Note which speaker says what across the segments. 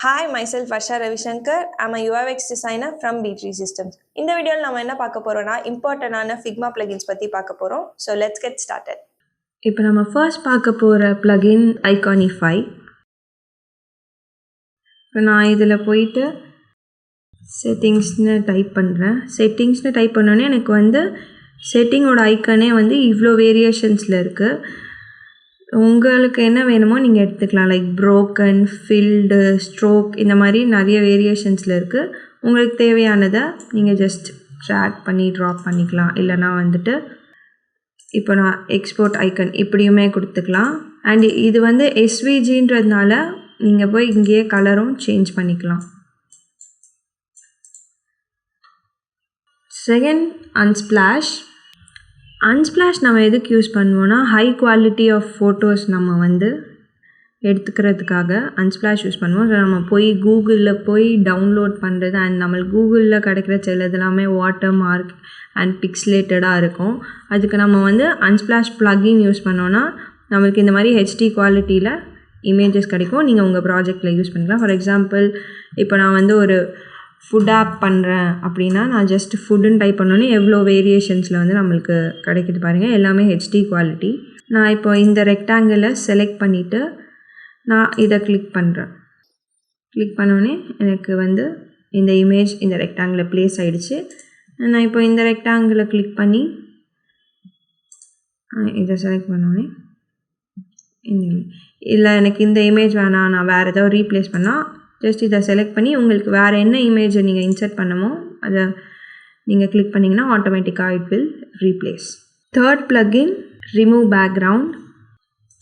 Speaker 1: Hi, myself Varsha Ravishankar. I'm a UX designer from B3 Systems. இந்த வீடியோவில் நம்ம என்ன பார்க்க போறோம்னா இம்பார்ட்டன்டான Figma plugins பற்றி பார்க்க போகிறோம். So let's get started.
Speaker 2: இப்போ நம்ம ஃபர்ஸ்ட் பார்க்க போகிற plugin Iconify. இப்போ நான் இதில் போயிட்டு செட்டிங்ஸ்னு டைப் பண்ணுறேன். செட்டிங்ஸ்னு டைப் பண்ணோன்னே எனக்கு வந்து செட்டிங்கோட ஐக்கனே வந்து இவ்வளோ வேரியேஷன்ஸில் இருக்குது. உங்களுக்கு என்ன வேணுமோ நீங்கள் எடுத்துக்கலாம். லைக் ப்ரோக்கன், ஃபில்டு, ஸ்ட்ரோக் இந்த மாதிரி நிறைய வேரியேஷன்ஸில் இருக்குது. உங்களுக்கு தேவையானதை நீங்கள் ஜஸ்ட் ட்ராக் பண்ணி ட்ராப் பண்ணிக்கலாம். இல்லைனா வந்துட்டு இப்போ நான் எக்ஸ்போர்ட் ஐக்கன் இப்படியுமே கொடுத்துக்கலாம். அண்ட் இது வந்து எஸ்விஜின்றதுனால நீங்கள் போய் இங்கேயே கலரும் சேஞ்ச் பண்ணிக்கலாம். செகண்ட் அன்ஸ்பிளாஷ் நம்ம எதுக்கு யூஸ் பண்ணுவோன்னா ஹை குவாலிட்டி ஆஃப் ஃபோட்டோஸ் நம்ம வந்து எடுத்துக்கிறதுக்காக அன்ஸ்பிளாஷ் யூஸ் பண்ணுவோம். ஸோ நம்ம போய் கூகுளில் போய் டவுன்லோட் பண்ணுறது அண்ட் நம்மளுக்கு கூகுளில் கிடைக்கிற சிலது எல்லாமே வாட்டர் மார்க் அண்ட் பிக்ஸ்லேட்டடாக இருக்கும். அதுக்கு நம்ம வந்து அன்ஸ்பிளாஷ் ப்ளகின் யூஸ் பண்ணோன்னா நம்மளுக்கு இந்த மாதிரி ஹெச்டி குவாலிட்டியில் இமேஜஸ் கிடைக்கும். நீங்கள் உங்கள் ப்ராஜெக்டில் யூஸ் பண்ணிக்கலாம். ஃபார் எக்ஸாம்பிள் இப்போ நான் வந்து ஒரு ஃபுட் ஆப் பண்ணுறேன் அப்படின்னா நான் ஜஸ்ட் ஃபுட்டுன்னு டைப் பண்ணோன்னே எவ்வளோ வேரியேஷன்ஸில் வந்து நம்மளுக்கு கிடைக்கிது பாருங்கள். எல்லாமே ஹெச்டி குவாலிட்டி. நான் இப்போ இந்த ரெக்டாங்கிளை செலக்ட் பண்ணிவிட்டு நான் இதை கிளிக் பண்ணுறேன். கிளிக் பண்ணோன்னே எனக்கு வந்து இந்த இமேஜ் இந்த ரெக்டாங்கிளில் ப்ளேஸ் ஆகிடுச்சு. நான் இப்போ இந்த ரெக்டாங்கிளை கிளிக் பண்ணி இதை செலக்ட் பண்ணோன்னே இந்த இல்லை எனக்கு இந்த இமேஜ் வேணாம், நான் வேறு ஏதாவது ரீப்ளேஸ் பண்ணால் ஜஸ்ட் இதை செலக்ட் பண்ணி உங்களுக்கு வேறு என்ன இமேஜை நீங்கள் இன்சர்ட் பண்ணமோ அதை நீங்கள் கிளிக் பண்ணிங்கன்னா ஆட்டோமேட்டிக்காக it will replace. Third plugin remove background.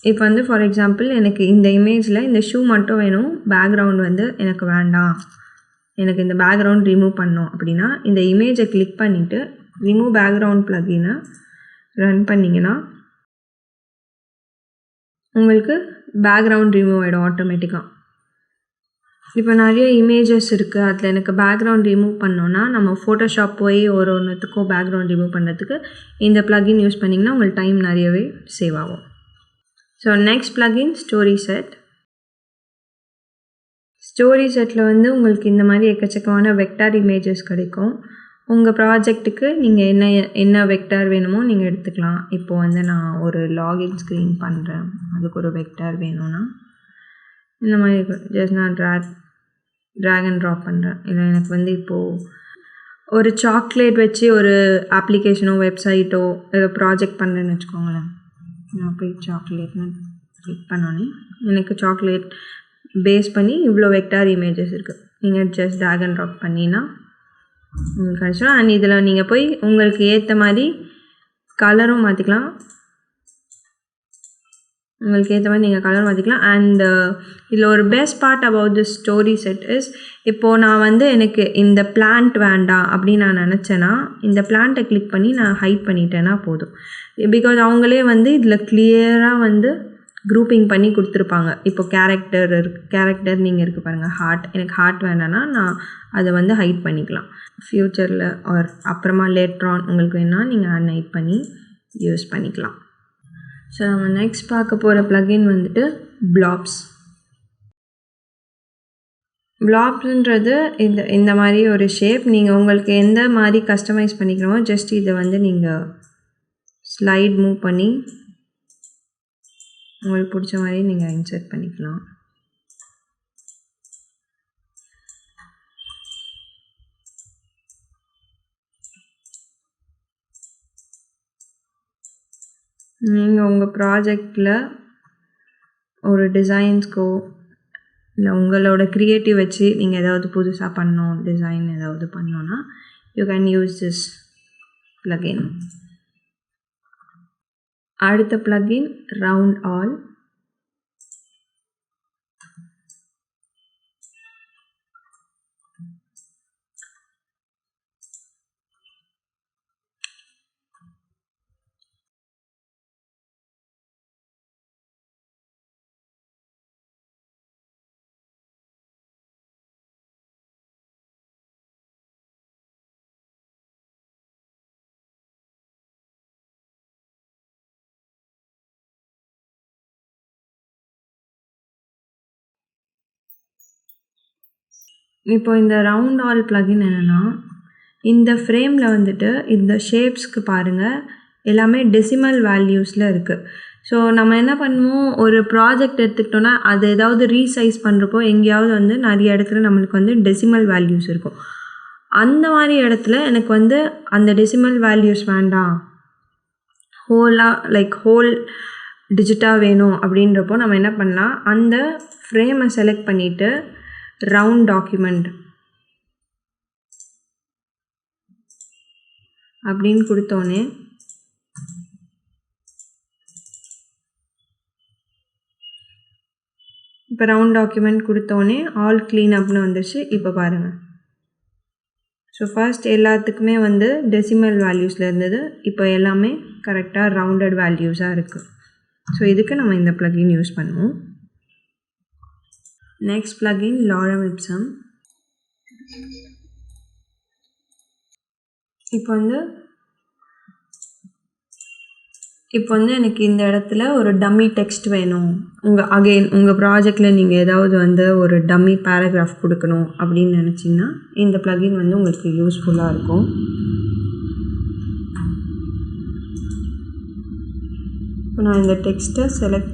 Speaker 2: இப்போ வந்து ஃபார் எக்ஸாம்பிள் எனக்கு இந்த இமேஜில் இந்த ஷூ மட்டும் வேணும், பேக்ரவுண்ட் வந்து எனக்கு வேண்டாம், எனக்கு இந்த பேக்ரவுண்ட் ரிமூவ் பண்ணோம் அப்படின்னா இந்த இமேஜை கிளிக் பண்ணிவிட்டு ரிமூவ் பேக்ரவுண்ட் ப்ளகினை ரன் பண்ணிங்கன்னா உங்களுக்கு பேக்ரவுண்ட் ரிமூவ் ஆகிடும் ஆட்டோமேட்டிக்காக. இப்போ நிறைய இமேஜஸ் இருக்குது, அதில் எனக்கு பேக்ரவுண்ட் ரிமூவ் பண்ணோன்னா நம்ம ஃபோட்டோஷாப் போய் ஒரு ஒன்றுத்துக்கும் பேக்ரவுண்ட் ரிமூவ் பண்ணுறதுக்கு இந்த ப்ளகின் யூஸ் பண்ணிங்கன்னா உங்களுக்கு டைம் நிறையவே சேவ் ஆகும். So next plugin story set. Story settle வந்து உங்களுக்கு இந்த மாதிரி எக்கச்சக்கமான வெக்டார் இமேஜஸ் கிடைக்கும். உங்கள் ப்ராஜெக்ட்டுக்கு நீங்கள் என்ன வெக்டார் வேணுமோ நீங்கள் எடுத்துக்கலாம். இப்போது வந்து நான் ஒரு லாகின் ஸ்க்ரீன் பண்ணுறேன், அதுக்கு ஒரு வெக்டார் வேணும்னா இந்த மாதிரி ஜஸ்ட் நான் ட்ராக் அண்ட் ட்ராப் பண்ணுறேன். இல்லை எனக்கு வந்து இப்போது ஒரு சாக்லேட் வச்சு ஒரு அப்ளிகேஷனோ வெப்சைட்டோ ஏதோ ப்ராஜெக்ட் பண்ணுறேன்னு வச்சுக்கோங்களேன். நான் போய் சாக்லேட்னு கிளிக் பண்ணோன்னே எனக்கு சாக்லேட் பேஸ் பண்ணி இவ்வளோ வெக்டார் இமேஜஸ் இருக்குது. நீங்கள் ஜஸ்ட் ட்ராக் அண்ட் ட்ராப் பண்ணினா உங்களுக்கு கிடச்சிடும். அண்ட் இதில் நீங்கள் போய் உங்களுக்கு ஏற்ற மாதிரி கலரும் மாற்றிக்கலாம். உங்களுக்கு ஏற்ற மாதிரி நீங்கள் கலர் மாற்றிக்கலாம். அண்ட் இதில் ஒரு best part about this story set is, இப்போது நான் வந்து எனக்கு இந்த பிளான்ட் வேண்டாம் அப்படின்னு நான் நினச்சேன்னா இந்த பிளான்ட்டை கிளிக் பண்ணி நான் ஹைட் பண்ணிட்டேன்னா போதும். பிகாஸ் அவங்களே வந்து இதில் கிளியராக வந்து குரூப்பிங் பண்ணி கொடுத்துருப்பாங்க. இப்போ கேரக்டர் நீங்கள் இருக்குது பாருங்கள், ஹார்ட். எனக்கு ஹார்ட் வேண்டாம்னா நான் அதை வந்து ஹைட் பண்ணிக்கலாம். ஃப்யூச்சரில் ஆர் அப்புறமா லேட்ரான் உங்களுக்கு வேணால் நீங்கள் அன்ஹைட் பண்ணி யூஸ் பண்ணிக்கலாம். ஸோ நம்ம நெக்ஸ்ட் பார்க்க போகிற ப்ளகின் வந்துட்டு பிளாப்ஸ்ன்றது இந்த மாதிரி ஒரு ஷேப். நீங்கள் உங்களுக்கு எந்த மாதிரி கஸ்டமைஸ் பண்ணிக்கணுமோ ஜஸ்ட் இதை வந்து நீங்கள் ஸ்லைட் மூவ் பண்ணி உங்களுக்கு பிடிச்ச மாதிரி நீங்கள் இன்சர்ட் பண்ணிக்கலாம். நீங்கள் உங்கள் ப்ராஜெக்டில் ஒரு டிசைன்ஸ்க்கோ இல்லை உங்களோட க்ரியேட்டிவ் வச்சு நீங்கள் ஏதாவது புதுசாக பண்ணணும், டிசைன் ஏதாவது பண்ணோன்னா you can use this plugin. அடுத்த ப்ளகின் ரவுண்ட் ஆல். இப்போ இந்த ரவுண்ட் ஆல் plugin என்னென்னா, இந்த ஃப்ரேமில் வந்துட்டு இந்த ஷேப்ஸ்க்கு பாருங்கள் எல்லாமே டெசிமல் வேல்யூஸில் இருக்குது. ஸோ நம்ம என்ன பண்ணுவோம், ஒரு ப்ராஜெக்ட் எடுத்துக்கிட்டோன்னா அது ஏதாவது ரீசைஸ் பண்ணுறப்போ எங்கேயாவது வந்து நிறைய இடத்துல நம்மளுக்கு வந்து டெசிமல் வேல்யூஸ் இருக்கும். அந்த மாதிரி இடத்துல எனக்கு வந்து அந்த டெசிமல் வேல்யூஸ் வேண்டாம், ஹோல் டிஜிட்டாக வேணும் அப்படின்றப்போ நம்ம என்ன பண்ணலாம், அந்த ஃப்ரேமை செலக்ட் பண்ணிவிட்டு ரவுண்ட் டாக்குமெண்ட் அப்படின்னு கொடுத்தோன்னே இப்போ ரவுண்ட் டாக்குமெண்ட் கொடுத்தோன்னே ஆல் க்ளீனப்னு வந்துச்சு. இப்போ பாருங்கள், ஸோ ஃபர்ஸ்ட் எல்லாத்துக்குமே வந்து டெசிமல் வேல்யூஸில் இருந்தது, இப்போ எல்லாமே கரெக்டாக ரவுண்டட் வேல்யூஸாக இருக்குது. ஸோ இதுக்கு நம்ம இந்த plugin யூஸ் பண்ணுவோம். Next plugin Lorem Ipsum. இப்போ வந்து எனக்கு இந்த இடத்துல ஒரு டம்மி டெக்ஸ்ட் வேணும், உங்கள் ப்ராஜெக்டில் நீங்கள் ஏதாவது வந்து ஒரு டம்மி பேராகிராஃப் கொடுக்கணும் அப்படின்னு நினச்சிங்கன்னா இந்த plugin வந்து உங்களுக்கு யூஸ்ஃபுல்லாக இருக்கும். இப்போ நான் இந்த டெக்ஸ்ட்டை செலக்ட்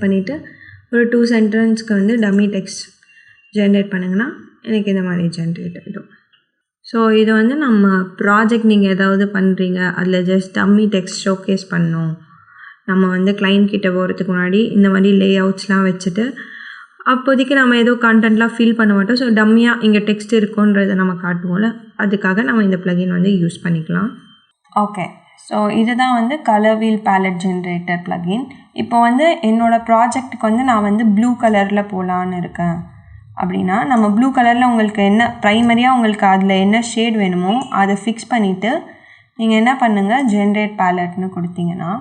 Speaker 2: பண்ணிவிட்டு ஒரு 2 சென்டென்ஸ்க்கு வந்து டம்மி டெக்ஸ்ட் ஜென்ரேட் பண்ணுங்கன்னா எனக்கு இந்த மாதிரி ஜென்ரேட் ஆகிடும். ஸோ இது வந்து நம்ம ப்ராஜெக்ட் நீங்கள் ஏதாவது பண்ணுறீங்க, அதில் ஜஸ்ட் டம்மி டெக்ஸ்ட் ஷோகேஸ் பண்ணணும், நம்ம வந்து கிளைண்ட் கிட்ட போகிறதுக்கு முன்னாடி இந்த மாதிரி லே அவுட்ஸ்லாம் வச்சுட்டு அப்போதைக்கு நம்ம ஏதோ கண்டென்ட்லாம் ஃபில் பண்ண மாட்டோம். ஸோ டம்மியாக இங்கே டெக்ஸ்ட் இருக்குன்றதை நம்ம காட்டுவோம்ல, அதுக்காக நம்ம இந்த plugin வந்து யூஸ் பண்ணிக்கலாம். ஓகே, ஸோ இதுதான் வந்து colour wheel palette generator plugin. இப்போ வந்து என்னோடய ப்ராஜெக்ட்டுக்கு வந்து நான் வந்து ப்ளூ கலரில் போகலான்னு இருக்கேன் அப்படின்னா, நம்ம ப்ளூ கலரில் உங்களுக்கு என்ன ப்ரைமரியாக உங்களுக்கு அதில் என்ன ஷேட் வேணுமோ அதை ஃபிக்ஸ் பண்ணிவிட்டு நீங்கள் என்ன பண்ணுங்கள், ஜென்ரேட் பேலட்னு கொடுத்தீங்கன்னா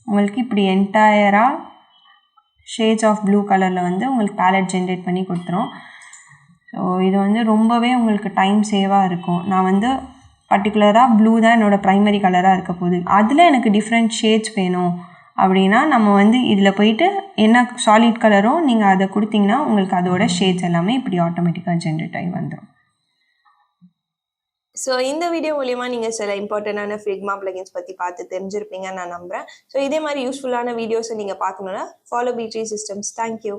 Speaker 2: உங்களுக்கு இப்படி என்டையராக ஷேட்ஸ் ஆஃப் ப்ளூ கலரில் வந்து உங்களுக்கு பேலட் ஜென்ரேட் பண்ணி கொடுத்துரும். ஸோ இது வந்து ரொம்பவே உங்களுக்கு டைம் சேவாக இருக்கும். நான் வந்து பர்டிகுலராக ப்ளூ தான் என்னோடய ப்ரைமரி கலராக இருக்க போகுது, அதில் எனக்கு டிஃப்ரெண்ட் ஷேட்ஸ் வேணும் அப்படின்னா நம்ம வந்து இதில் போயிட்டு என்ன சாலிட் கலரோ நீங்கள் அதை கொடுத்தீங்கன்னா உங்களுக்கு அதோட ஷேட்ஸ் எல்லாமே இப்படி ஆட்டோமேட்டிக்காக ஜென்ரேட் ஆகி வந்துடும்.
Speaker 1: ஸோ இந்த வீடியோ மூலிமா நீங்கள் சில இம்பார்ட்டண்டான ஃபிக்மா plugins பற்றி பார்த்து தெரிஞ்சிருப்பீங்கன்னு நான் நம்புகிறேன். ஸோ இதே மாதிரி யூஸ்ஃபுல்லான வீடியோஸை நீங்கள் பார்க்கணுன்னா ஃபாலோ B3 Systems. தேங்க்யூ.